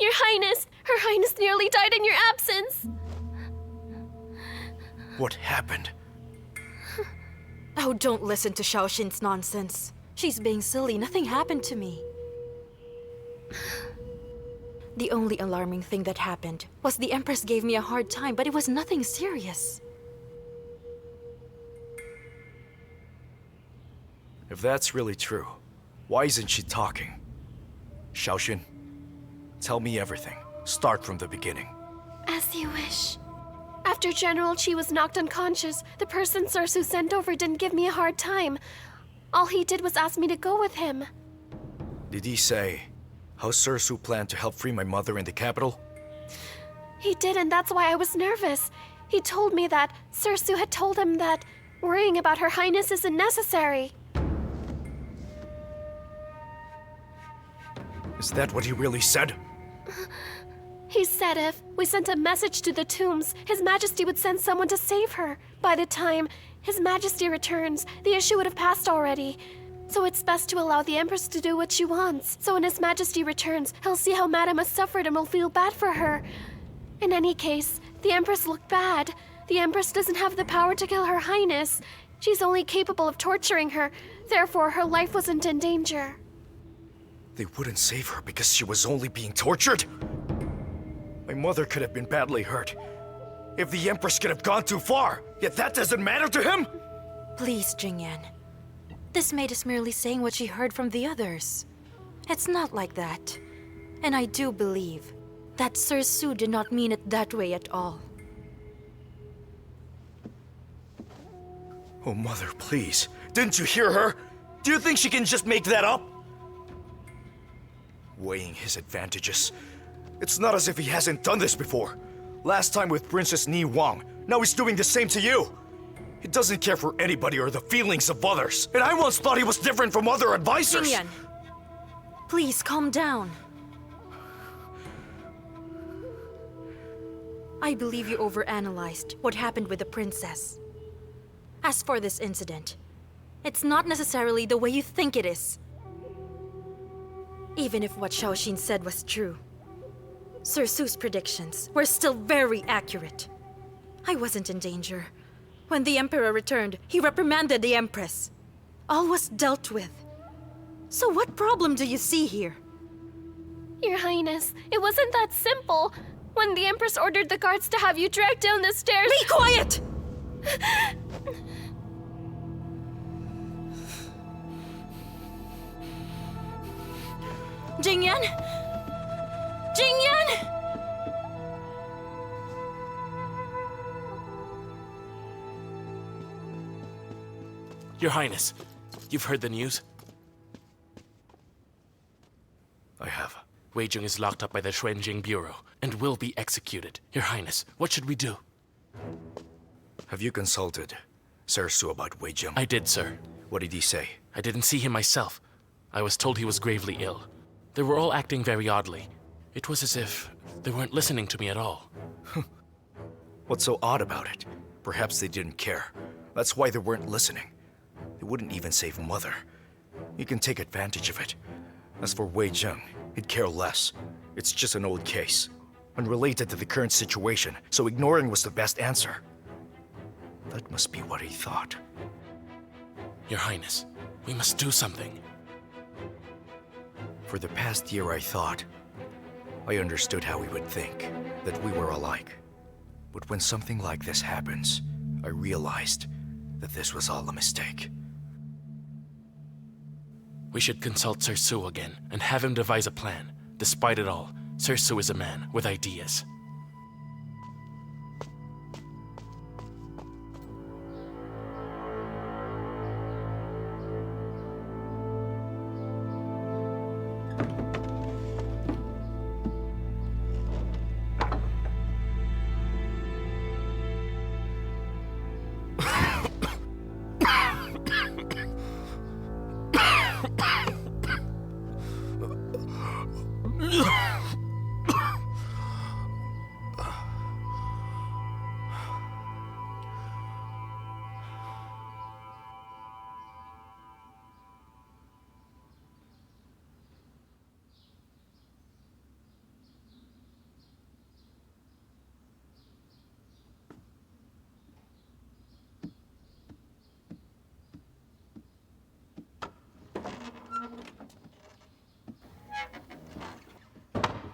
Your Highness! Her Highness nearly died in your absence! What happened? Oh, don't listen to Xiaoxin's nonsense. She's being silly. Nothing happened to me. The only alarming thing that happened was the Empress gave me a hard time, but it was nothing serious. If that's really true, why isn't she talking? Xiaoxin, tell me everything. Start from the beginning. As you wish. After General Qi was knocked unconscious, the person Sersu sent over didn't give me a hard time. All he did was ask me to go with him. Did he say how Sersu planned to help free my mother in the capital? He did, and that's why I was nervous. He told me that Sersu had told him that worrying about Her Highness isn't necessary. Is that what he really said? He said if we sent a message to the tombs, His Majesty would send someone to save her. By the time His Majesty returns, the issue would have passed already. So it's best to allow the Empress to do what she wants. So when His Majesty returns, he'll see how Madame has suffered and will feel bad for her. In any case, the Empress looked bad. The Empress doesn't have the power to kill Her Highness. She's only capable of torturing her. Therefore, her life wasn't in danger. They wouldn't save her because she was only being tortured? My mother could have been badly hurt. If the Empress could have gone too far, yet that doesn't matter to him? Please, Jingyan. This maid is merely saying what she heard from the others. It's not like that. And I do believe that Sersu did not mean it that way at all. Oh, Mother, please. Didn't you hear her? Do you think she can just make that up? Weighing his advantages. It's not as if he hasn't done this before. Last time with Princess Ni Wang. Now he's doing the same to you. He doesn't care for anybody or the feelings of others. And I once thought he was different from other advisors. Jingyan, please calm down. I believe you overanalyzed what happened with the princess. As for this incident, it's not necessarily the way you think it is. Even if what Xiaoxin said was true, Sersu's predictions were still very accurate. I wasn't in danger. When the Emperor returned, he reprimanded the Empress. All was dealt with. So what problem do you see here? Your Highness, it wasn't that simple. When the Empress ordered the guards to have you dragged down the stairs— Be quiet! Jingyan? Jingyan! Your Highness, you've heard the news? I have. Wei Jing is locked up by the Xuanjing Bureau and will be executed. Your Highness, what should we do? Have you consulted Sersu about Wei Jing? I did, sir. What did he say? I didn't see him myself. I was told he was gravely ill. They were all acting very oddly. It was as if they weren't listening to me at all. What's so odd about it? Perhaps they didn't care. That's why they weren't listening. They wouldn't even save Mother. You can take advantage of it. As for Wei Jing, he'd care less. It's just an old case, unrelated to the current situation, so ignoring was the best answer. That must be what he thought. Your Highness, we must do something. For the past year, I thought I understood how he would think, that we were alike. But when something like this happens, I realized that this was all a mistake. We should consult Sersu again and have him devise a plan. Despite it all, Sersu is a man with ideas.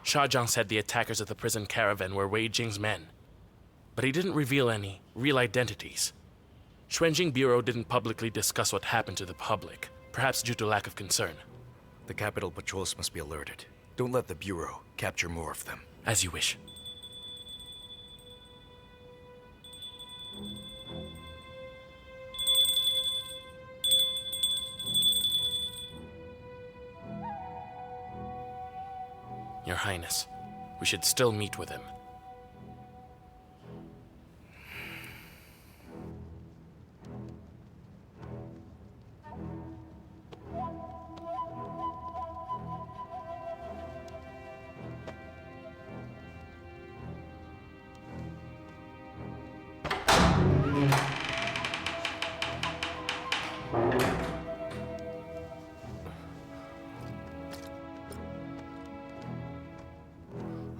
Shahjang said the attackers of the prison caravan were Wei Jing's men, but he didn't reveal any real identities. Xuanjing Bureau didn't publicly discuss what happened to the public, perhaps due to lack of concern. The capital patrols must be alerted. Don't let the Bureau capture more of them. As you wish. Your Highness, we should still meet with him.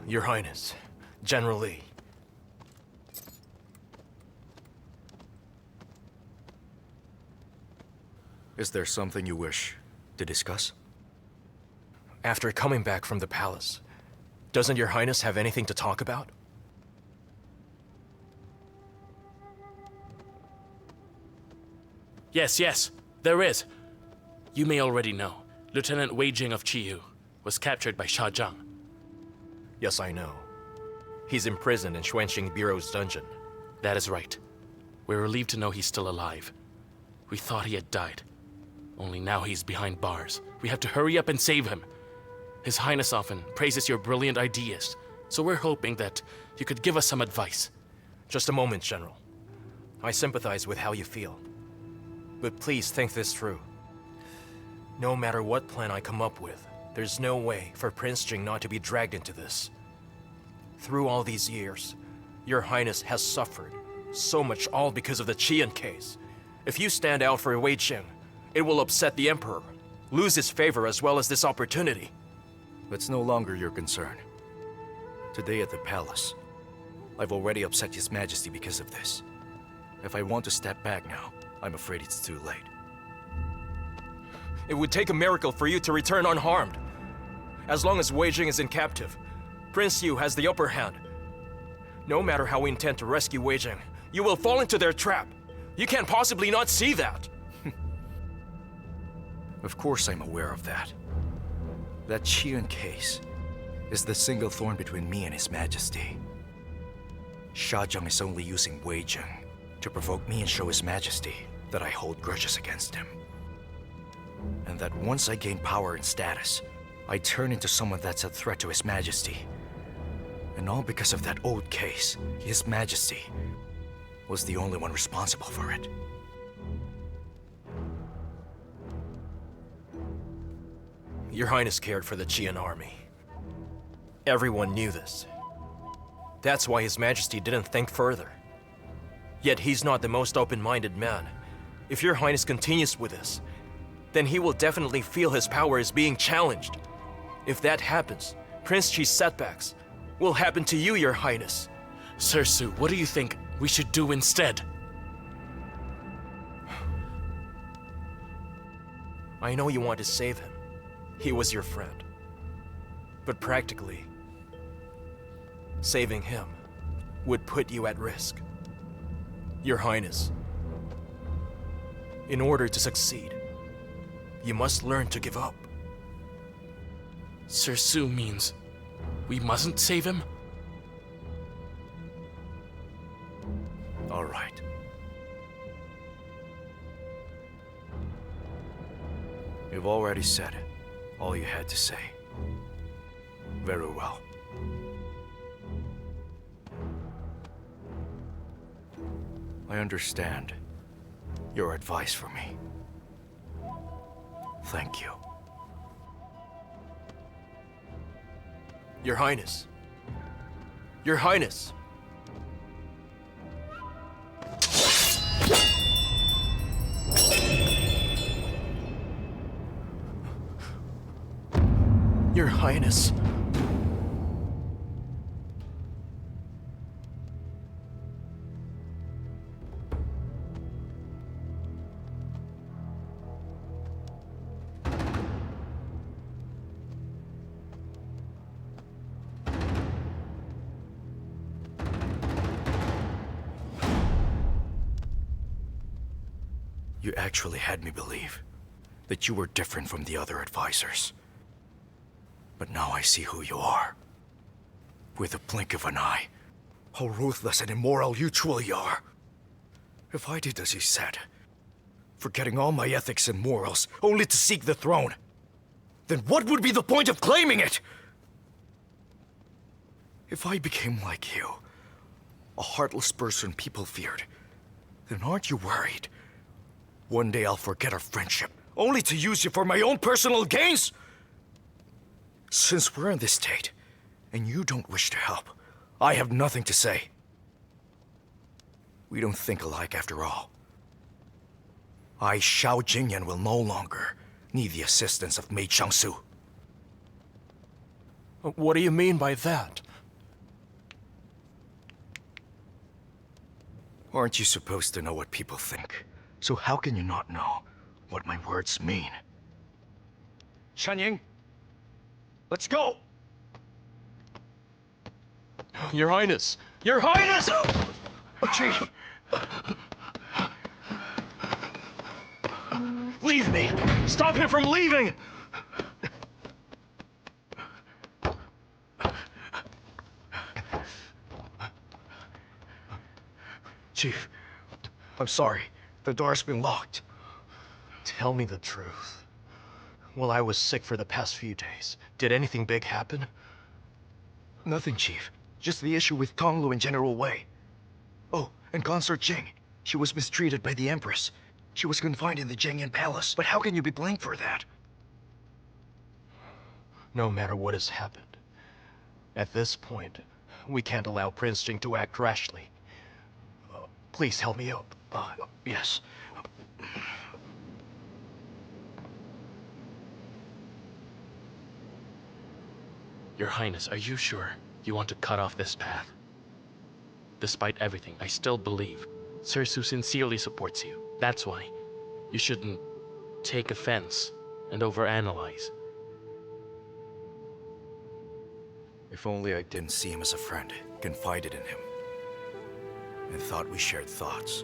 Your Highness, General Lee. Is there something you wish to discuss? After coming back from the palace, doesn't Your Highness have anything to talk about? Yes, there is. You may already know, Lieutenant Wei Jing of Chiyu was captured by Shahjang. Yes, I know. He's imprisoned in Xuanxing Bureau's dungeon. That is right. We're relieved to know he's still alive. We thought he had died. Only now he's behind bars. We have to hurry up and save him. His Highness often praises your brilliant ideas, so we're hoping that you could give us some advice. Just a moment, General. I sympathize with how you feel. But please think this through. No matter what plan I come up with, there's no way for Prince Jing not to be dragged into this. Through all these years, Your Highness has suffered so much, all because of the Qian case. If you stand out for Wei Jing, it will upset the Emperor, lose his favor as well as this opportunity. It's no longer your concern. Today at the palace, I've already upset His Majesty because of this. If I want to step back now, I'm afraid it's too late. It would take a miracle for you to return unharmed. As long as Wei Jing is in captive, Prince Yu has the upper hand. No matter how we intend to rescue Wei Jing, you will fall into their trap. You can't possibly not see that. Of course I'm aware of that. That Qian case is the single thorn between me and His Majesty. Shahjang is only using Wei Jing to provoke me and show His Majesty that I hold grudges against him. And that once I gain power and status, I turn into someone that's a threat to His Majesty. And all because of that old case. His Majesty was the only one responsible for it. Your Highness cared for the Qian army. Everyone knew this. That's why His Majesty didn't think further. Yet he's not the most open-minded man. If Your Highness continues with this, then he will definitely feel his power is being challenged. If that happens, Prince Chi's setbacks will happen to you, Your Highness. Sir Su, what do you think we should do instead? I know you want to save him. He was your friend. But practically, saving him would put you at risk. Your Highness, in order to succeed, you must learn to give up. Sir Su means we mustn't save him? All right. You've already said all you had to say. Very well. I understand your advice for me. Thank you. Your Highness. Your Highness. Your Highness. actually had me believe that you were different from the other advisors. But now I see who you are. With a blink of an eye, how ruthless and immoral you truly are. If I did as you said, forgetting all my ethics and morals only to seek the throne, then what would be the point of claiming it? If I became like you, a heartless person people feared, then aren't you worried? One day I'll forget our friendship, only to use you for my own personal gains? Since we're in this state, and you don't wish to help, I have nothing to say. We don't think alike after all. I, Xiao Jingyan, will no longer need the assistance of Meichangsu. What do you mean by that? Aren't you supposed to know what people think? So how can you not know what my words mean? Shangying, let's go! Your Highness! Your Highness! Chief! Leave me! Stop him from leaving! Chief, I'm sorry. The door's been locked. Tell me the truth. Well, I was sick for the past few days. Did anything big happen? Nothing, Chief. Just the issue with Tonglu and General Wei. Oh, and Consort Jing. She was mistreated by the Empress. She was confined in the Jingyan Palace. But how can you be blamed for that? No matter what has happened, at this point, we can't allow Prince Jing to act rashly. Please help me out. Yes. Your Highness, are you sure you want to cut off this path? Despite everything, I still believe Sersu sincerely supports you. That's why you shouldn't take offense and overanalyze. If only I didn't see him as a friend, confided in him, and thought we shared thoughts,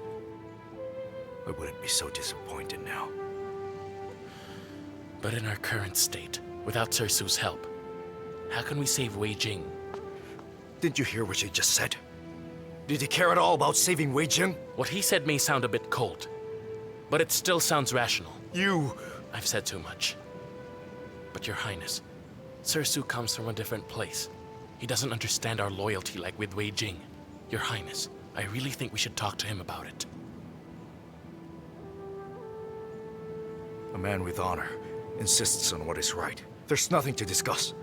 I wouldn't be so disappointed now. But in our current state, without Sersu's help, how can we save Wei Jing? Didn't you hear what she just said? Did he care at all about saving Wei Jing? What he said may sound a bit cold, but it still sounds rational. I've said too much. But Your Highness, Sersu comes from a different place. He doesn't understand our loyalty like with Wei Jing. Your Highness, I really think we should talk to him about it. A man with honor insists on what is right. There's nothing to discuss.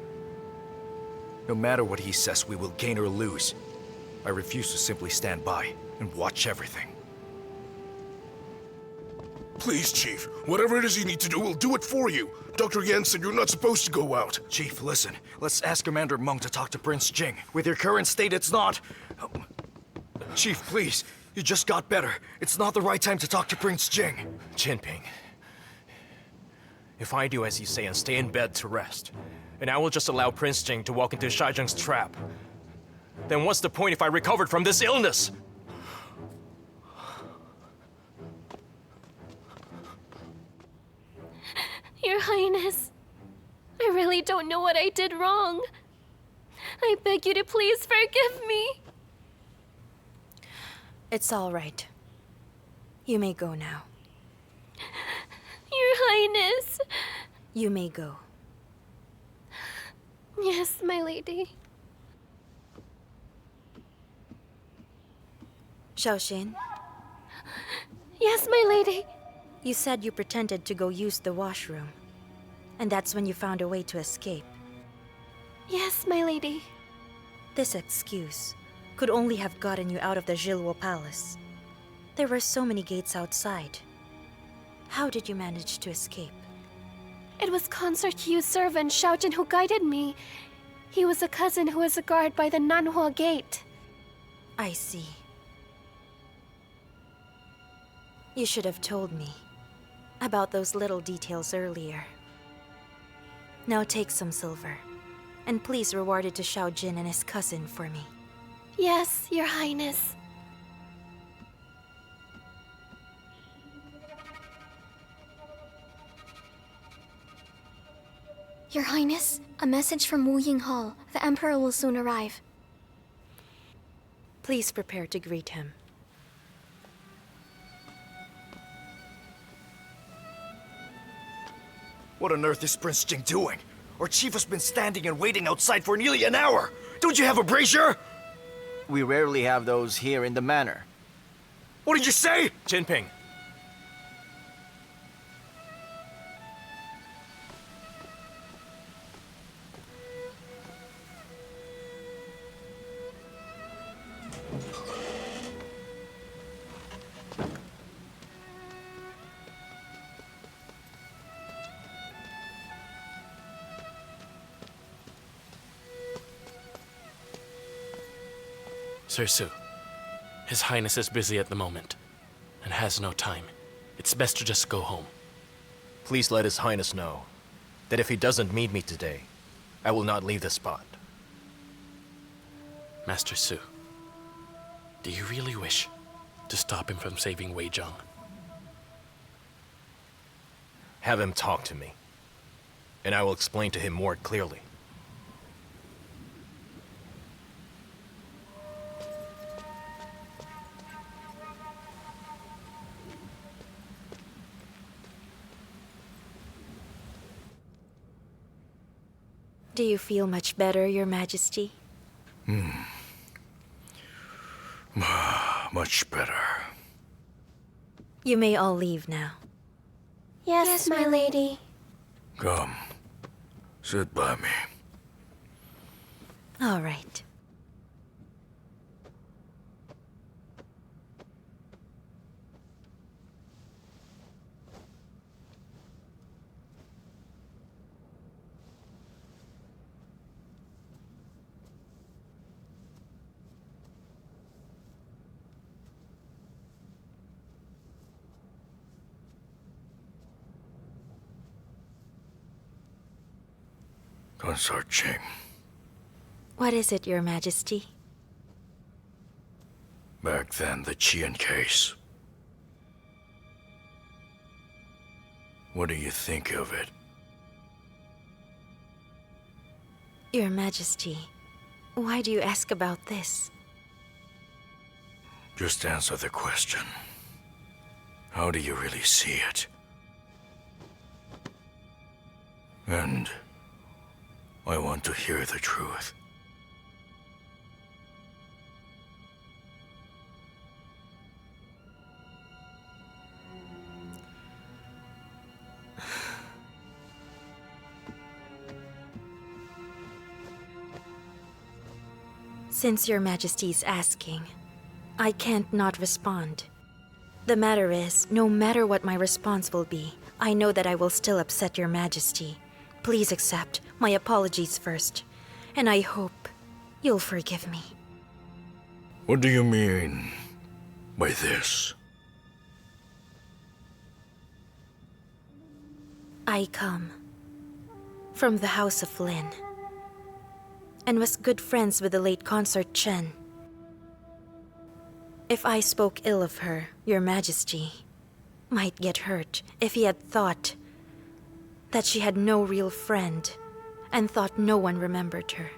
No matter what he says, we will gain or lose. I refuse to simply stand by and watch everything. Please, Chief. Whatever it is you need to do, we'll do it for you. Dr. Yan said you're not supposed to go out. Chief, listen. Let's ask Commander Meng to talk to Prince Jing. With your current state, it's not... Chief, please. You just got better. It's not the right time to talk to Prince Jing. Jinping, if I do as you say and stay in bed to rest, and I will just allow Prince Jing to walk into Shaizheng's trap, then what's the point if I recovered from this illness? Your Highness, I really don't know what I did wrong. I beg you to please forgive me. It's all right. You may go now. Your Highness. You may go. Yes, my lady. Xiaoxin, Yes, my lady. you said you pretended to go use the washroom. And that's when you found a way to escape. Yes, my lady. This excuse could only have gotten you out of the Jilwo Palace. There were so many gates outside. How did you manage to escape? It was Consort Hu's servant, Xiaojin, who guided me. He was a cousin who was a guard by the Nanhua Gate. I see. You should have told me about those little details earlier. Now take some silver, and please reward it to Xiaojin and his cousin for me. Yes, Your Highness. Your Highness, a message from Wu Ying Hall. The Emperor will soon arrive. Please prepare to greet him. What on earth is Prince Jing doing? Our chief has been standing and waiting outside for nearly an hour. Don't you have a brazier? We rarely have those here in the manor. What did you say? Jinping, Sir Su, His Highness is busy at the moment and has no time. It's best to just go home. please let His Highness know that if he doesn't meet me today, I will not leave the spot. Master Su, do you really wish to stop him from saving Wei Zhang? Have him talk to me, and I will explain to him more clearly. Do you feel much better, Your Majesty? Much better. You may all leave now. Yes, my lady. Come. Sit by me. All right. Consort Ching. What is it, Your Majesty? Back then, the Qian case. What do you think of it? Your Majesty, why do you ask about this? Just answer the question. How do you really see it? And I want to hear the truth. Since Your Majesty's asking, I can't not respond. The matter is, no matter what my response will be, I know that I will still upset Your Majesty. Please accept my apologies first, and I hope you'll forgive me. What do you mean by this? I come from the House of Lin, and was good friends with the late Consort Chen. If I spoke ill of her, Your Majesty might get hurt if he had thought that she had no real friend and thought no one remembered her.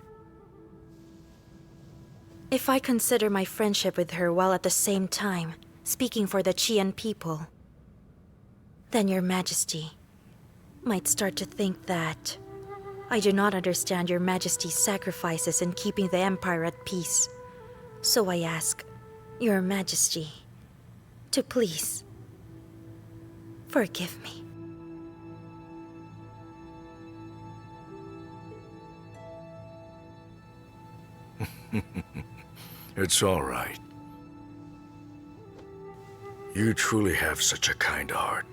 If I consider my friendship with her while at the same time speaking for the Qian people, then Your Majesty might start to think that I do not understand Your Majesty's sacrifices in keeping the Empire at peace. So I ask Your Majesty to please forgive me. It's all right. You truly have such a kind heart.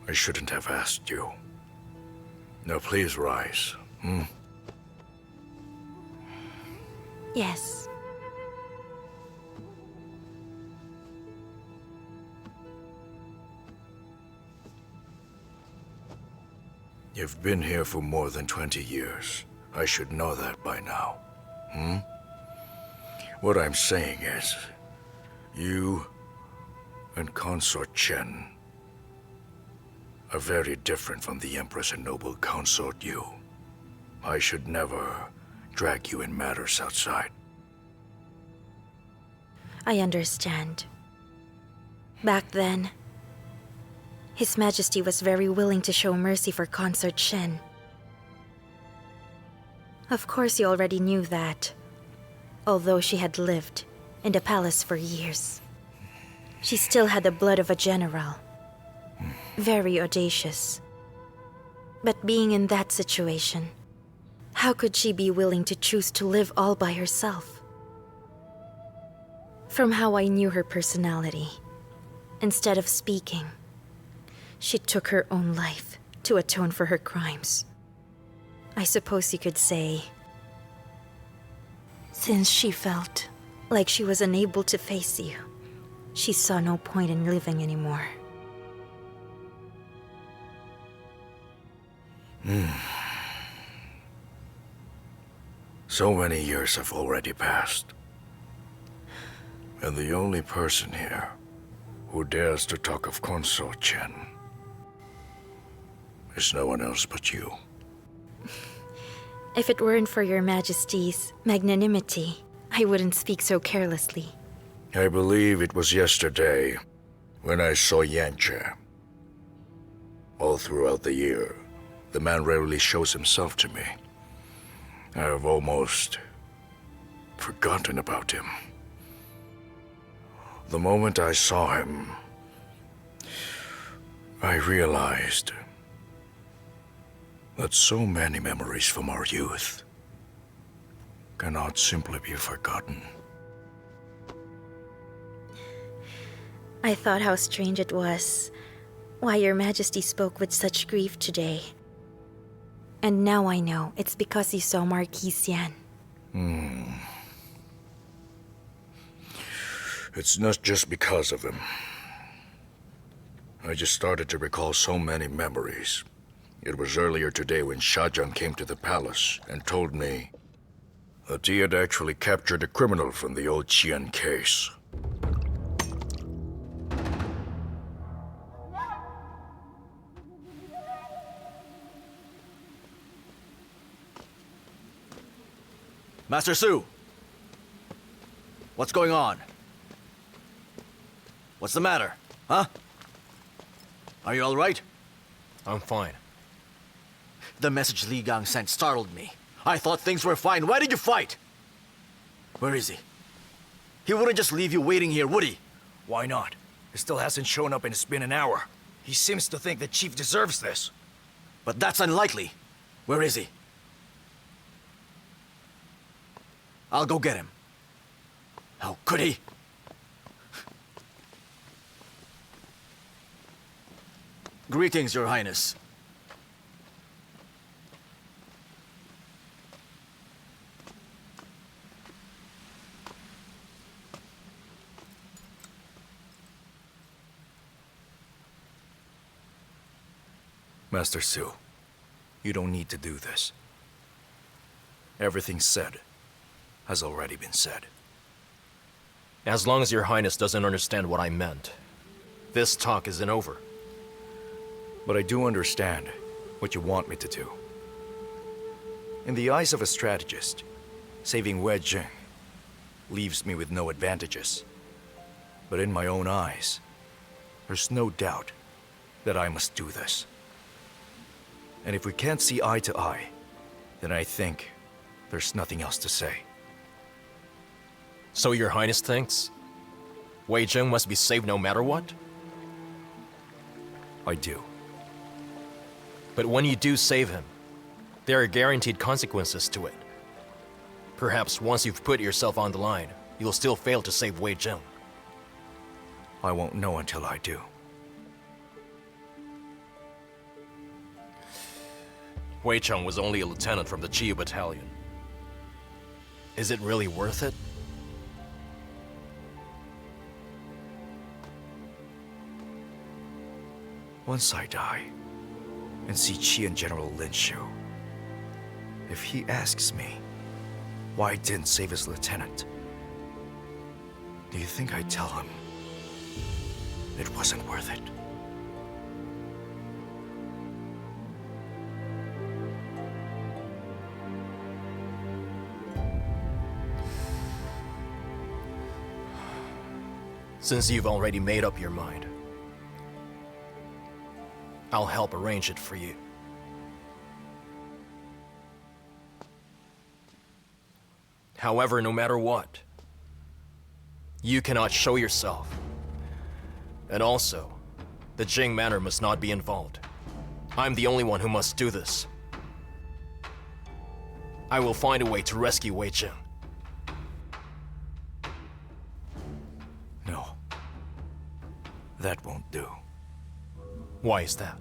I shouldn't have asked you. Now please rise. Yes. You've been here for more than 20 years. I should know that by now. What I'm saying is, you and Consort Chen are very different from the Empress and noble consort Yu. I should never drag you in matters outside. I understand. Back then, His Majesty was very willing to show mercy for Consort Shen. Of course, you already knew that, although she had lived in the palace for years. She still had the blood of a general. Very audacious. But being in that situation, how could she be willing to choose to live all by herself? From how I knew her personality, instead of speaking, she took her own life to atone for her crimes. I suppose you could say, since she felt like she was unable to face you, she saw no point in living anymore. So many years have already passed. And the only person here who dares to talk of Consort Chen is no one else but you. If it weren't for your Majesty's magnanimity, I wouldn't speak so carelessly. I believe it was yesterday when I saw Yanche. All throughout the year, the man rarely shows himself to me. I have almost forgotten about him. The moment I saw him, I realized that so many memories from our youth cannot simply be forgotten. I thought how strange it was why your Majesty spoke with such grief today. And now I know it's because you saw Marquis Yan. It's not just because of him. I just started to recall so many memories. It was earlier today when Shajang came to the palace and told me that he had actually captured a criminal from the old Qian case. Master Su! What's going on? What's the matter? Huh? Are you all right? I'm fine. The message Li Gang sent startled me. I thought things were fine. Why did you fight? Where is he? He wouldn't just leave you waiting here, would he? Why not? He still hasn't shown up and it's been an hour. He seems to think the chief deserves this. But that's unlikely. Where is he? I'll go get him. How could he? Greetings, Your Highness. Master Su, you don't need to do this. Everything said has already been said. As long as Your Highness doesn't understand what I meant, this talk isn't over. But I do understand what you want me to do. In the eyes of a strategist, saving Wei Jing leaves me with no advantages. But in my own eyes, there's no doubt that I must do this. And if we can't see eye to eye, then I think there's nothing else to say. So Your Highness thinks Wei Jing must be saved no matter what? I do. But when you do save him, there are guaranteed consequences to it. Perhaps once you've put yourself on the line, you'll still fail to save Wei Jing. I won't know until I do. Wei Cheng was only a lieutenant from the Chiyu Battalion. Is it really worth it? Once I die, and see Qian General Lin Shu, if he asks me why I didn't save his lieutenant, do you think I'd tell him it wasn't worth it? Since you've already made up your mind, I'll help arrange it for you. However, no matter what, you cannot show yourself. And also, the Jing Manor must not be involved. I'm the only one who must do this. I will find a way to rescue Wei Jing. No. That won't do. Why is that?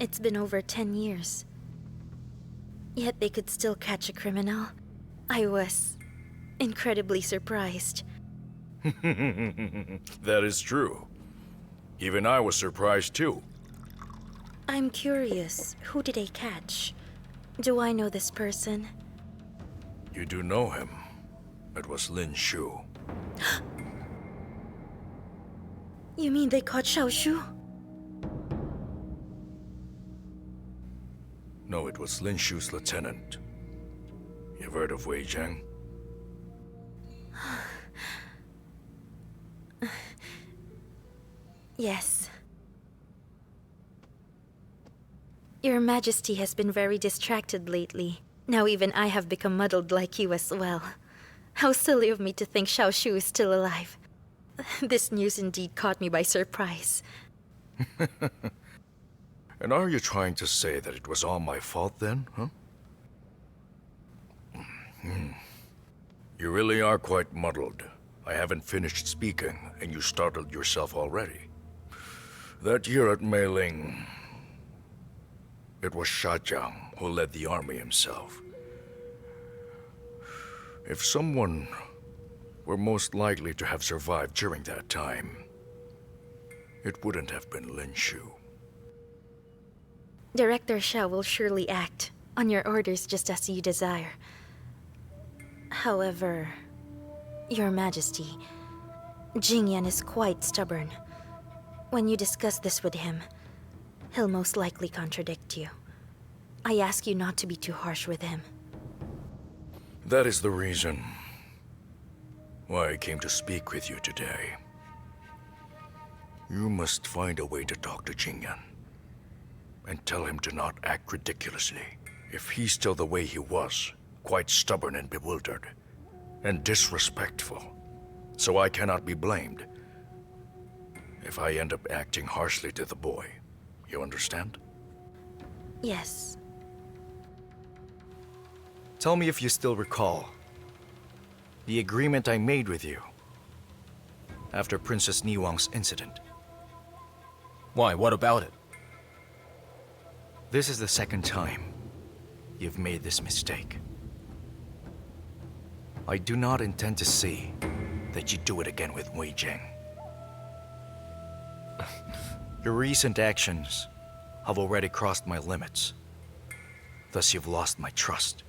It's been over 10 years. Yet they could still catch a criminal. I was incredibly surprised. That is true. Even I was surprised too. I'm curious, who did they catch? Do I know this person? You do know him. It was Lin Shu. You mean they caught Xiaoshu? No, it was Lin Shu's lieutenant. You've heard of Wei Jing? Yes. Your Majesty has been very distracted lately. Now even I have become muddled like you as well. How silly of me to think Xiaoshu is still alive. This news indeed caught me by surprise. And are you trying to say that it was all my fault then, huh? You really are quite muddled. I haven't finished speaking, and you startled yourself already. That year at Meiling, it was Shajiang who led the army himself. If someone were most likely to have survived during that time, it wouldn't have been Lin Shu. Director Xiao will surely act on your orders just as you desire. However, Your Majesty, Jingyan is quite stubborn. When you discuss this with him, he'll most likely contradict you. I ask you not to be too harsh with him. That is the reason why I came to speak with you today. You must find a way to talk to Jingyan and tell him to not act ridiculously. If he's still the way he was, quite stubborn and bewildered, and disrespectful, so I cannot be blamed if I end up acting harshly to the boy. You understand? Yes. Tell me if you still recall the agreement I made with you after Princess Niwang's incident. Why, what about it? This is the second time you've made this mistake. I do not intend to see that you do it again with Wei Jing. Your recent actions have already crossed my limits. Thus, you've lost my trust.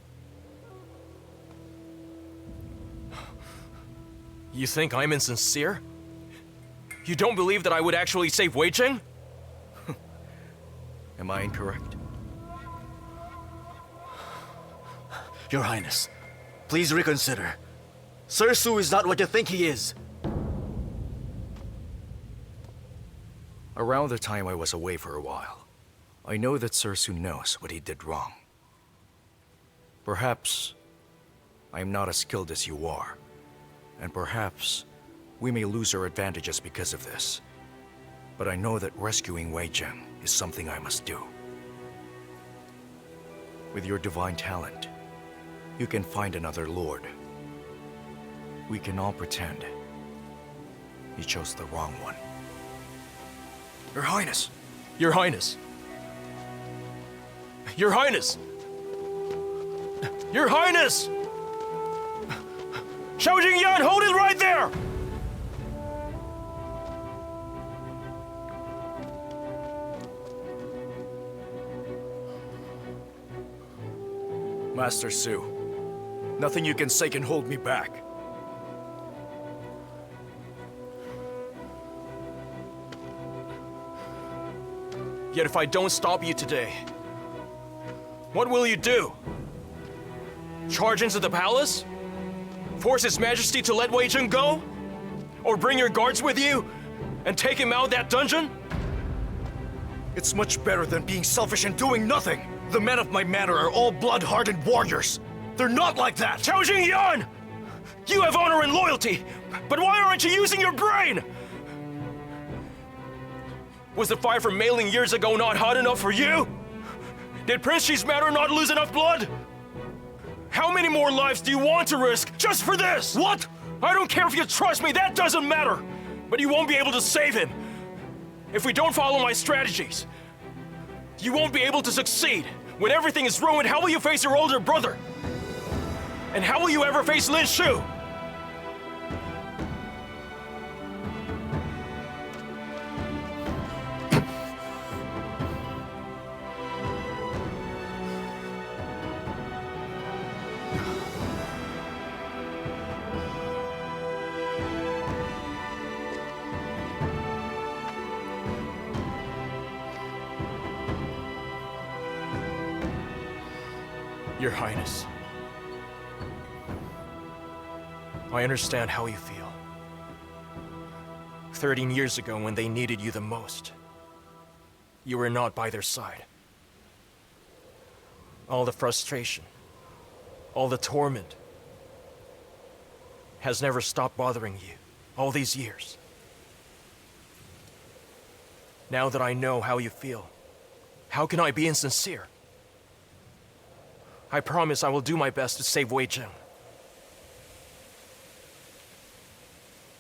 You think I'm insincere? You don't believe that I would actually save Wei Jing? Am I incorrect? Your Highness, please reconsider. Sir Su is not what you think he is. Around the time I was away for a while, I know that Sir Su knows what he did wrong. Perhaps I am not as skilled as you are, and perhaps we may lose our advantages because of this. But I know that rescuing Wei Jing is something I must do. With your divine talent, you can find another lord. We can all pretend you chose the wrong one. Your Highness! Your Highness! Your Highness! Your Highness! Xiao Jingyan, hold it right there! Master Su, nothing you can say can hold me back. Yet if I don't stop you today, what will you do? Charge into the palace? Force His Majesty to let Wei Zheng go? Or bring your guards with you and take him out of that dungeon? It's much better than being selfish and doing nothing. The men of my manor are all blood-hardened warriors. They're not like that! Cao Jingyan! You have honor and loyalty, but why aren't you using your brain? Was the fire from Mei Ling years ago not hot enough for you? Did Prince Chi's matter not lose enough blood? How many more lives do you want to risk just for this? What? I don't care if you trust me, that doesn't matter. But you won't be able to save him. If we don't follow my strategies, you won't be able to succeed. When everything is ruined, how will you face your older brother? And how will you ever face Lin Shu? Your Highness, I understand how you feel. 13 years ago, when they needed you the most, you were not by their side. All the frustration, all the torment has never stopped bothering you all these years. Now that I know how you feel, how can I be insincere? I promise I will do my best to save Wei Zheng.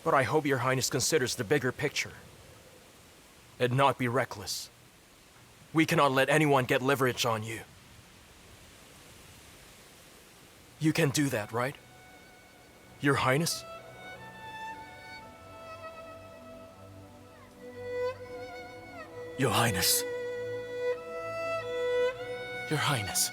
But I hope your Highness considers the bigger picture and not be reckless. We cannot let anyone get leverage on you. You can do that, right? Your Highness? Your Highness. Your Highness.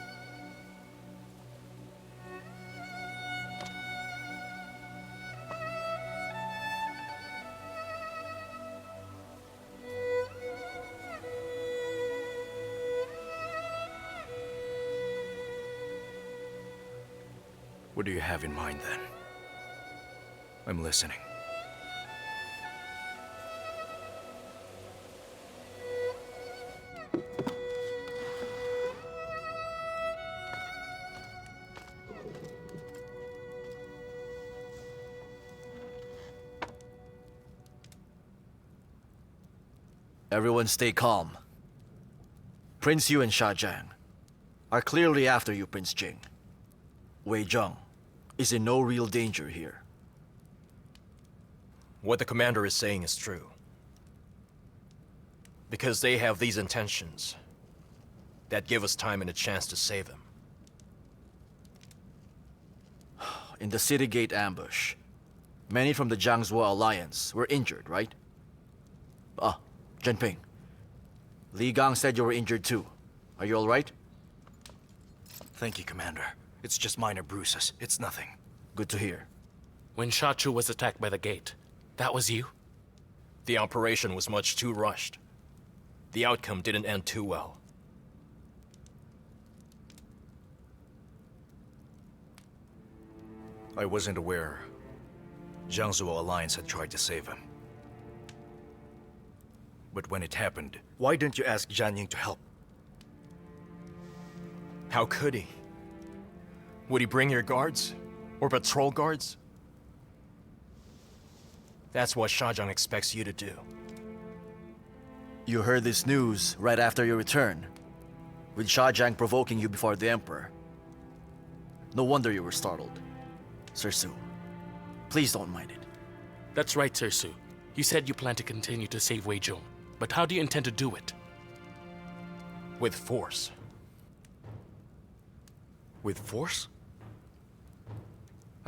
What do you have in mind, then? I'm listening. Everyone stay calm. Prince Yu and Sha Zhang are clearly after you, Prince Jing. Wei Zheng is in no real danger here. What the commander is saying is true. Because they have these intentions that give us time and a chance to save him. In the city gate ambush, many from the Jiangsu Alliance were injured, right? Ah, Zhenping. Li Gang said you were injured too. Are you all right? Thank you, Commander. It's just minor bruises. It's nothing. Good to hear. When Shachu was attacked by the gate, that was you? The operation was much too rushed. The outcome didn't end too well. I wasn't aware Jiangsu Alliance had tried to save him. But when it happened, why didn't you ask Jian Ying to help? How could he? Would he bring your guards? Or patrol guards? That's what Sha Zhang expects you to do. You heard this news right after your return, with Sha Zhang provoking you before the Emperor. No wonder you were startled. Sir Su, please don't mind it. That's right, Sir Su. You said you plan to continue to save Wei Zhong, but how do you intend to do it? With force. With force?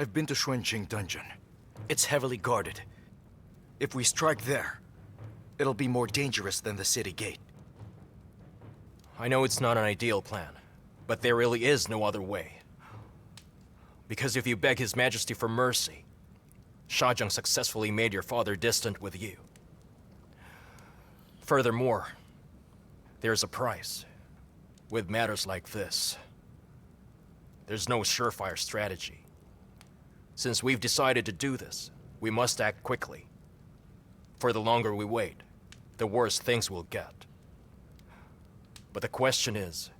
I've been to Xuanqing Dungeon. It's heavily guarded. If we strike there, it'll be more dangerous than the city gate. I know it's not an ideal plan, but there really is no other way. Because if you beg His Majesty for mercy, Sha Zhang successfully made your father distant with you. Furthermore, There's a price. With matters like this, there's no surefire strategy. Since we've decided to do this, we must act quickly. For the longer we wait, the worse things will get. But the question is,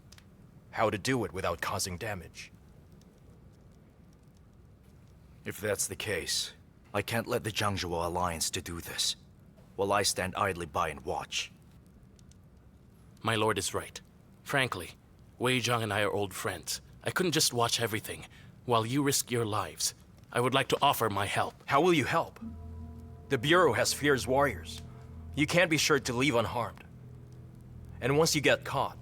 how to do it without causing damage. If that's the case, I can't let the Jiangzhou Alliance to do this, while I stand idly by and watch. My lord is right. Frankly, Wei Zhang and I are old friends. I couldn't just watch everything, while you risk your lives. I would like to offer my help. How will you help? The Bureau has fierce warriors. You can't be sure to leave unharmed. And once you get caught,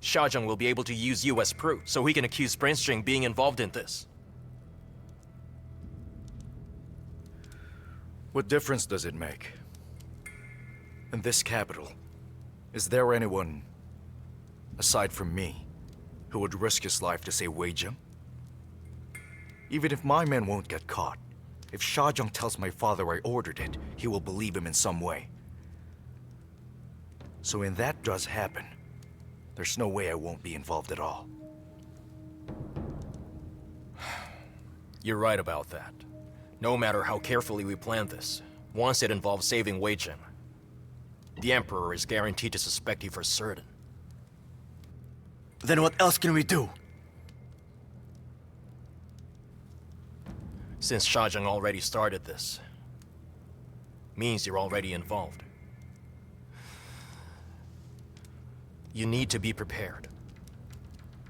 Xiaozheng will be able to use you as proof, so he can accuse Prince Jing being involved in this. What difference does it make? In this capital, is there anyone, aside from me, who would risk his life to save Wei Jing? Even if my men won't get caught, if Xiaozheng tells my father I ordered it, he will believe him in some way. So when that does happen, there's no way I won't be involved at all. You're right about that. No matter how carefully we plan this, once it involves saving Wei Jing, the Emperor is guaranteed to suspect you for certain. Then what else can we do? Since Xiaozheng already started this, means you're already involved. You need to be prepared.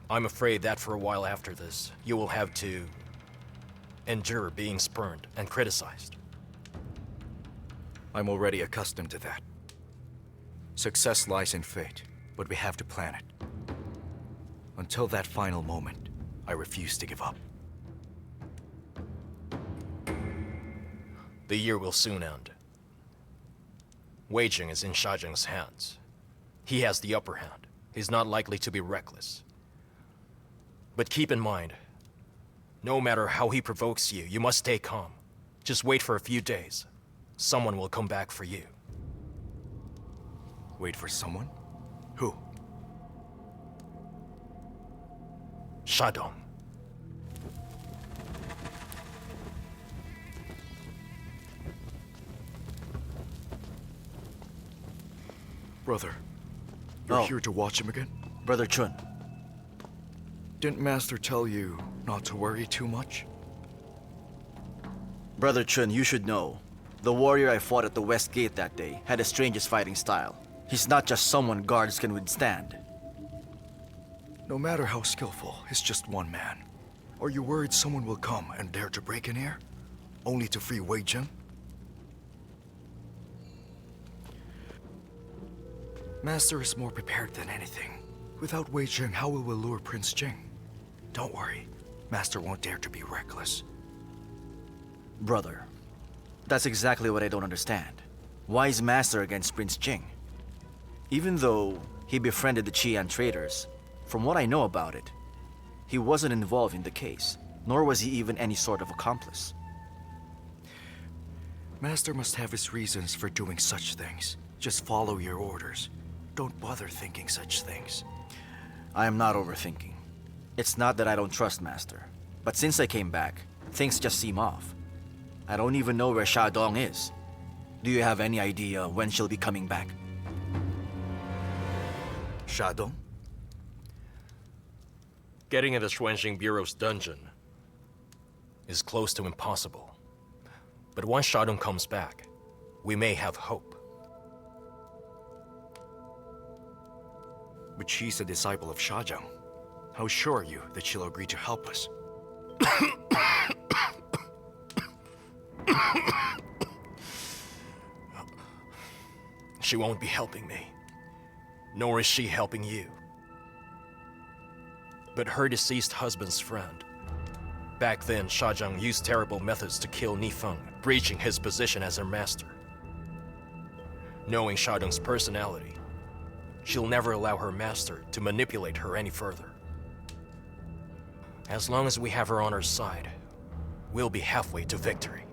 I'm afraid that for a while after this, you will have to endure being spurned and criticized. I'm already accustomed to that. Success lies in fate, but we have to plan it. Until that final moment, I refuse to give up. The year will soon end. Wei Jing is in Xiaozheng's hands. He has the upper hand. He's not likely to be reckless. But keep in mind, no matter how he provokes you, you must stay calm. Just wait for a few days. Someone will come back for you. Wait for someone? Who? Shadong. Brother, you're Oh. here to watch him again? Brother Chun. Didn't Master tell you not to worry too much? Brother Chun, you should know. The warrior I fought at the West Gate that day had the strangest fighting style. He's not just someone guards can withstand. No matter how skillful, he's just one man. Are you worried someone will come and dare to break in here? Only to free Wei Jing? Master is more prepared than anything. Without Wei Jing, how will we lure Prince Jing? Don't worry. Master won't dare to be reckless. Brother, that's exactly what I don't understand. Why is Master against Prince Jing? Even though he befriended the Qian traders, from what I know about it, he wasn't involved in the case, nor was he even any sort of accomplice. Master must have his reasons for doing such things. Just follow your orders. Don't bother thinking such things. I am not overthinking. It's not that I don't trust Master, but since I came back, things just seem off. I don't even know where Xiaodong is. Do you have any idea when she'll be coming back? Shadong? Getting into Xuanxing Bureau's dungeon is close to impossible. But once Xiaodong comes back, we may have hope. But she's a disciple of Xiaozheng. How sure are you that she'll agree to help us? She won't be helping me, nor is she helping you. But her deceased husband's friend. Back then, Xiaozheng used terrible methods to kill Nifeng, breaching his position as her master. Knowing Xiaodong's personality, she'll never allow her master to manipulate her any further. As long as we have her on our side, we'll be halfway to victory.